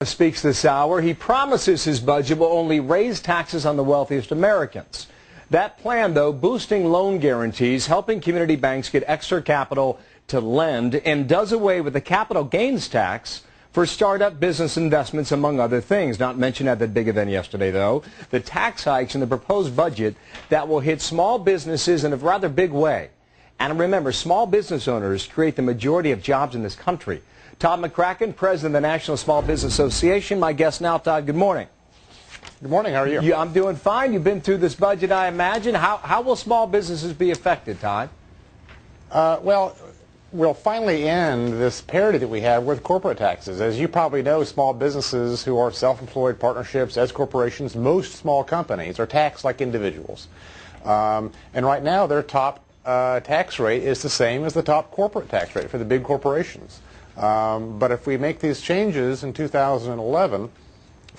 Speaks this hour. He promises his budget will only raise taxes on the wealthiest Americans. That plan, though, boosting loan guarantees, helping community banks get extra capital to lend, and does away with the capital gains tax for startup business investments, among other things. Not mentioned at the big event yesterday, though. The tax hikes in the proposed budget that will hit small businesses in a rather big way. And remember, small business owners create the majority of jobs in this country. Todd McCracken, president of the National Small Business Association. My guest now, Todd, good morning. Good morning. How are you? I'm doing fine. You've been through this budget, I imagine. How will small businesses be affected, Todd? Well, we'll finally end this parity that we have with corporate taxes. As you probably know, small businesses who are self-employed partnerships as corporations, most small companies are taxed like individuals. And right now, their top tax rate is the same as the top corporate tax rate for the big corporations. But if we make these changes in 2011,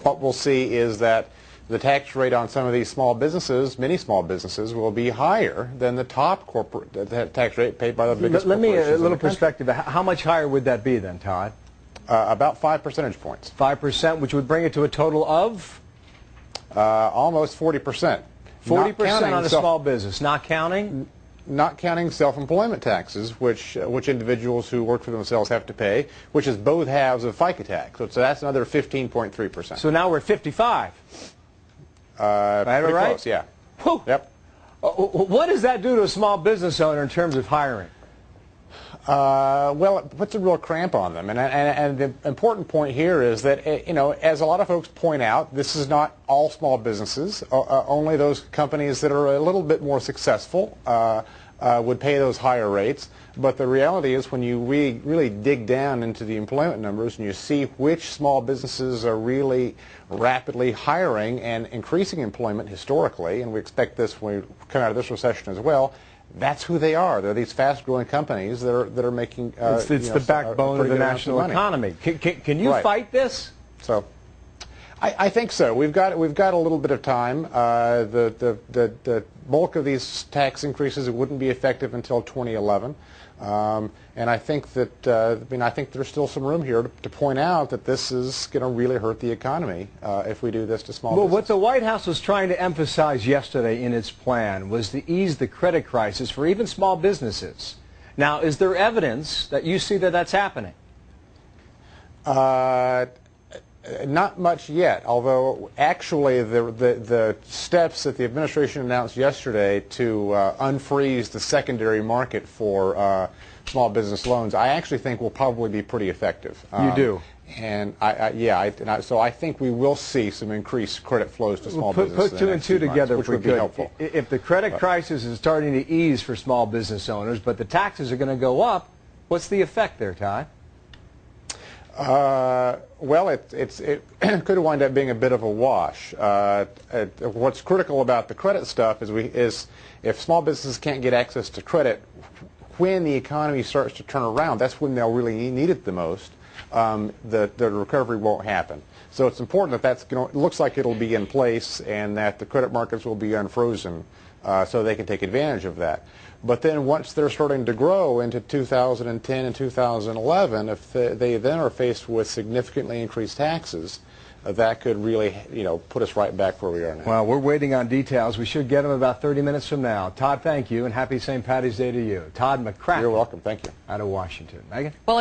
what we'll see is that the tax rate on some of these small businesses, many small businesses, will be higher than the top corporate tax rate paid by the biggest corporations. Let me a little perspective. How much higher would that be then, Todd? About 5 percentage points. 5%, which would bring it to a total of? Almost 40%. 40% on a small business, not counting? Not counting self-employment taxes, which individuals who work for themselves have to pay, which is both halves of FICA tax. So that's another 15.3%. So now we're at 55. Pretty right? close, yeah. Whew. Yep. What does that do to a small business owner in terms of hiring? Well, it puts a real cramp on them. And the important point here is that, as a lot of folks point out, this is not all small businesses. Only those companies that are a little bit more successful would pay those higher rates. But the reality is when you really dig down into the employment numbers and you see which small businesses are really rapidly hiring and increasing employment historically, and we expect this when we come out of this recession as well, that's who they are. They're these fast-growing companies that are making. It's the backbone of the national economy. Can you fight this? So, I think so. We've got a little bit of time. The bulk of these tax increases wouldn't be effective until 2011. And I think that I think there's still some room here to point out that this is going to really hurt the economy if we do this to small businesses. Well, what the White House was trying to emphasize yesterday in its plan was to ease the credit crisis for even small businesses. Now, is there evidence that you see that that's happening? Not much yet, although actually the steps that the administration announced yesterday to unfreeze the secondary market for small business loans, I actually think will probably be pretty effective. You do? And so I think we will see some increased credit flows to small businesses. Put two and two together, which would be helpful. If the credit crisis is starting to ease for small business owners, but the taxes are going to go up, what's the effect there, Todd? Well, it could wind up being a bit of a wash. What's critical about the credit stuff is if small businesses can't get access to credit, when the economy starts to turn around, that's when they'll really need it the most. The recovery won't happen. So it's important that it looks like it'll be in place and that the credit markets will be unfrozen so they can take advantage of that. But then once they're starting to grow into 2010 and 2011, if they then are faced with significantly increased taxes, that could really, put us right back where we are now. Well, we're waiting on details. We should get them about 30 minutes from now. Todd, thank you, and happy St. Patty's Day to you. Todd McCracken. You're welcome. Thank you. Out of Washington. Megan? Well,